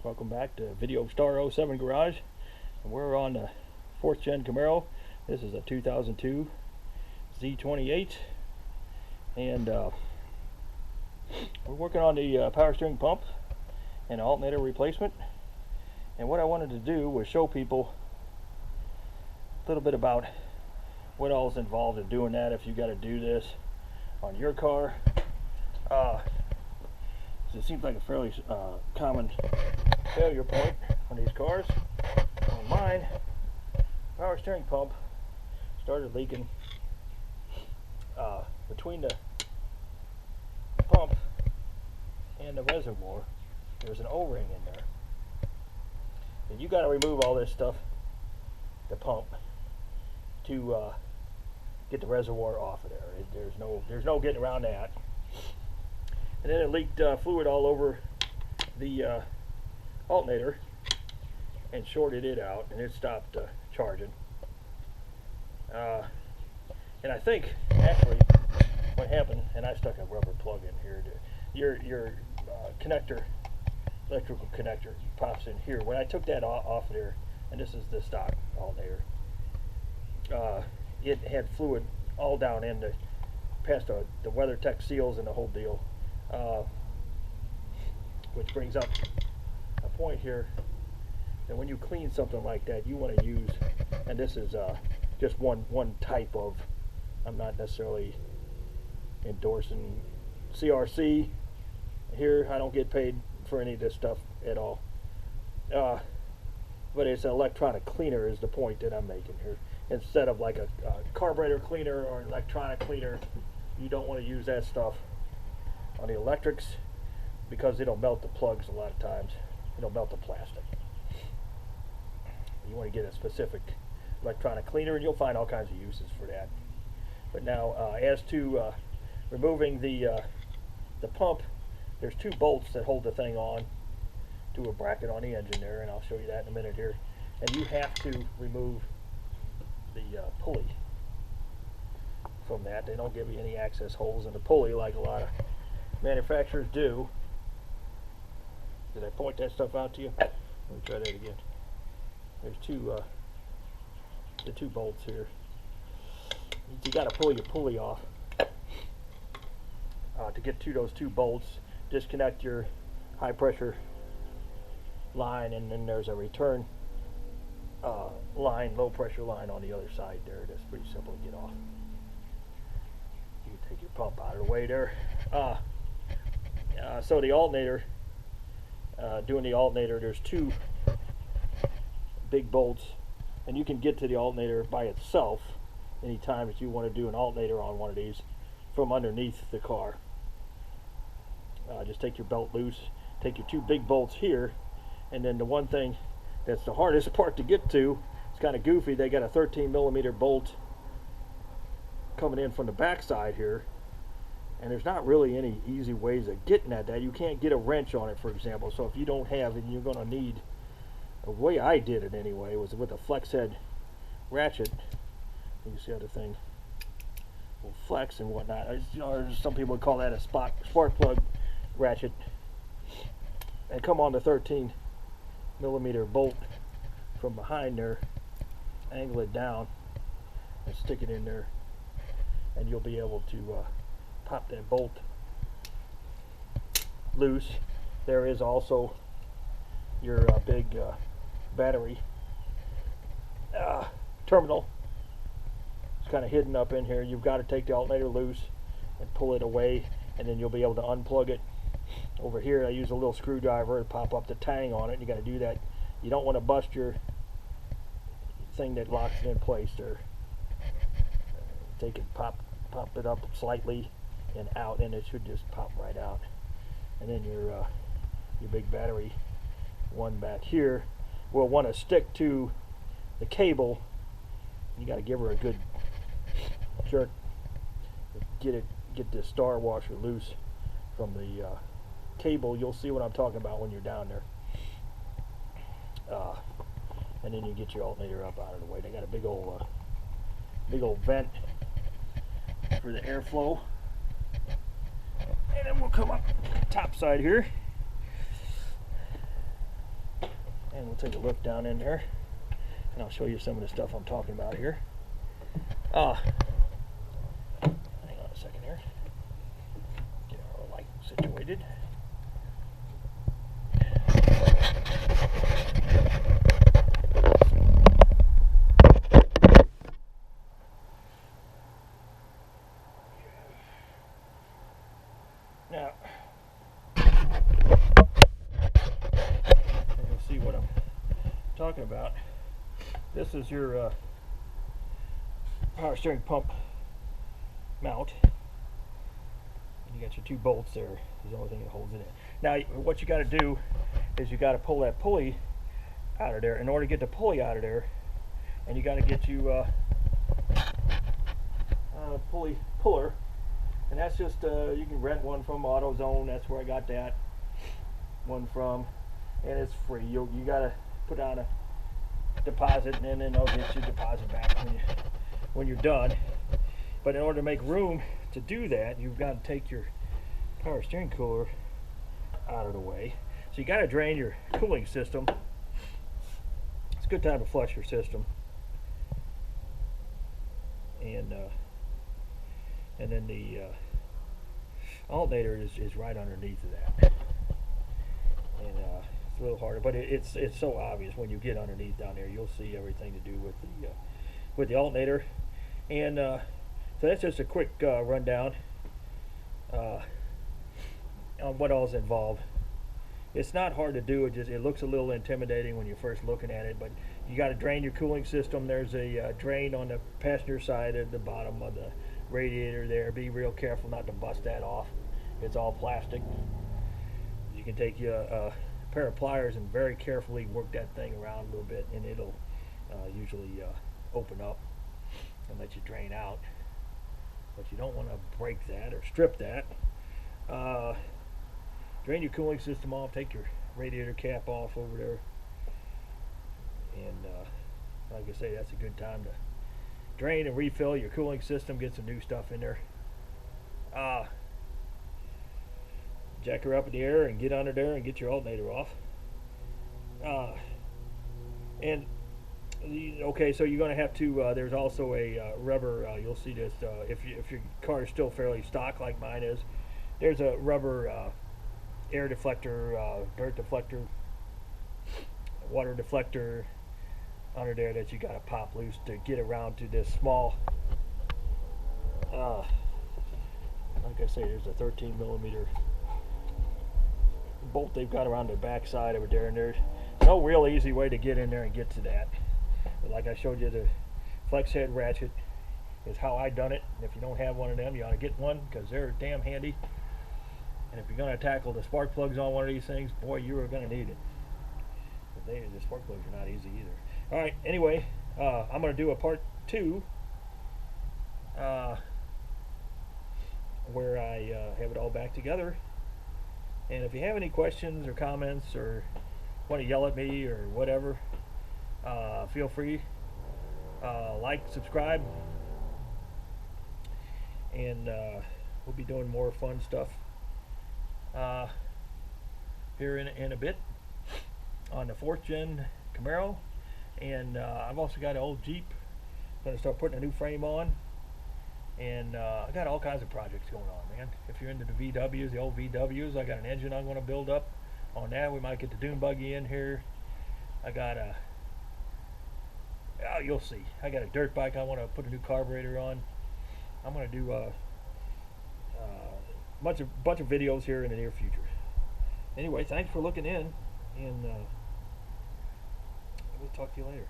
Welcome back to Video Star 07 Garage, and we're on the 4th gen Camaro. This is a 2002 Z28, and we're working on the power steering pump and alternator replacement. And what I wanted to do was show people a little bit about what all is involved in doing that if you got to do this on your car. It seems like a fairly common failure point on these cars. On mine, power steering pump started leaking between the pump and the reservoir. There's an O-ring in there, and you got to remove all this stuff, the pump, to get the reservoir off of there. There's no getting around that. And then it leaked fluid all over the alternator and shorted it out, and it stopped charging. And I think actually what happened, and I stuck a rubber plug in here, your connector, electrical connector pops in here. When I took that off there, and this is the stock alternator, it had fluid all down in past the WeatherTech seals and the whole deal. Which brings up a point here that when you clean something like that, you want to use, and this is just one type of, I'm not necessarily endorsing CRC here. I don't get paid for any of this stuff at all, but it's an electronic cleaner is the point that I'm making here. Instead of like a carburetor cleaner or an electronic cleaner, you don't want to use that stuff on the electrics, because it'll melt the plugs a lot of times. It'll melt the plastic. You want to get a specific electronic cleaner, and you'll find all kinds of uses for that. But now, as to removing the pump, there's two bolts that hold the thing on to a bracket on the engine there, and I'll show you that in a minute here. And you have to remove the pulley from that. They don't give you any access holes in the pulley like a lot of manufacturers do. Did I point that stuff out to you? Let me try that again. There's the two bolts here. You got to pull your pulley off to get to those two bolts. Disconnect your high pressure line, and then there's a return line, low pressure line on the other side there. That's pretty simple to get off. You can take your pump out of the way there. So the alternator, doing the alternator, there's two big bolts, and you can get to the alternator by itself anytime that you want to do an alternator on one of these from underneath the car. Just take your belt loose, take your two big bolts here, and then the one thing that's the hardest part to get to, it's kind of goofy, they got a 13mm bolt coming in from the back side here. And there's not really any easy ways of getting at that. You can't get a wrench on it, for example. So if you don't have it, you're going to need, the way I did it anyway, was with a flex head ratchet. You can see how the thing will flex and whatnot. You know, some people would call that a spark plug ratchet. And come on the 13mm bolt from behind there, angle it down, and stick it in there, and you'll be able to pop that bolt loose. There is also your big battery terminal. It's kind of hidden up in here. You've got to take the alternator loose and pull it away, and then you'll be able to unplug it. Over here I use a little screwdriver to pop up the tang on it, and you got to do that. You don't want to bust your thing that locks it in place there. Take it, pop it up slightly and out, and it should just pop right out. And then your big battery one back here will want to stick to the cable. You got to give her a good jerk to get this star washer loose from the cable. You'll see what I'm talking about when you're down there. And then you get your alternator up out of the way. They got a big old vent for the airflow. And then we'll come up top side here. take a look down in there, and I'll show you some of the stuff I'm talking about here. Hang on a second here. Get our light situated. Now, you'll see what I'm talking about. This is your power steering pump mount. You got your two bolts there. Is the only thing that holds it in. Now, what you got to do is you got to pull that pulley out of there. In order to get the pulley out of there, and you got to get you pulley puller. And that's just, you can rent one from AutoZone. That's where I got that one from. And it's free. You got to put down a deposit, and then they'll get your deposit back when you're done. But in order to make room to do that, you've got to take your power steering cooler out of the way. So you got to drain your cooling system. It's a good time to flush your system. And then the alternator is right underneath of that, and it's a little harder, but it's so obvious when you get underneath down there. You'll see everything to do with the alternator, and so that's just a quick rundown on what all's involved. It's not hard to do. It looks a little intimidating when you're first looking at it, but you got to drain your cooling system. There's a drain on the passenger side at the bottom of the radiator there. Be real careful not to bust that off. It's all plastic. You can take a pair of pliers and very carefully work that thing around a little bit, and it'll usually open up and let you drain out. But you don't want to break that or strip that. Drain your cooling system off. Take your radiator cap off over there, and like I say, that's a good time to drain and refill your cooling system. Get some new stuff in there. Jack her up in the air and get under there and get your alternator off. Okay, so you're going to have to. There's also a rubber. You'll see this if your car is still fairly stock like mine is. There's a rubber air deflector, dirt deflector, water deflector under there that you got to pop loose to get around to this small. Like I say, there's a 13 millimeter bolt they've got around the back side over there, and there's no real easy way to get in there and get to that. But like I showed you, the flex head ratchet is how I done it. And if you don't have one of them, you ought to get one, because they're damn handy. And if you're going to tackle the spark plugs on one of these things, boy, you are going to need it. The spark plugs are not easy either. All right, anyway, I'm going to do a part 2 where I have it all back together. And if you have any questions or comments or want to yell at me or whatever, feel free. Like, subscribe, and we'll be doing more fun stuff here in a bit on the 4th gen Camaro. And I've also got an old Jeep. I'm going to start putting a new frame on. And I got all kinds of projects going on, man. If you're into the VWs, the old VWs, I got an engine I'm going to build up on that. We might get the dune buggy in here. I got a, oh, you'll see. I got a dirt bike I want to put a new carburetor on. I'm going to do a bunch of videos here in the near future. Anyway, thanks for looking in, and we'll talk to you later.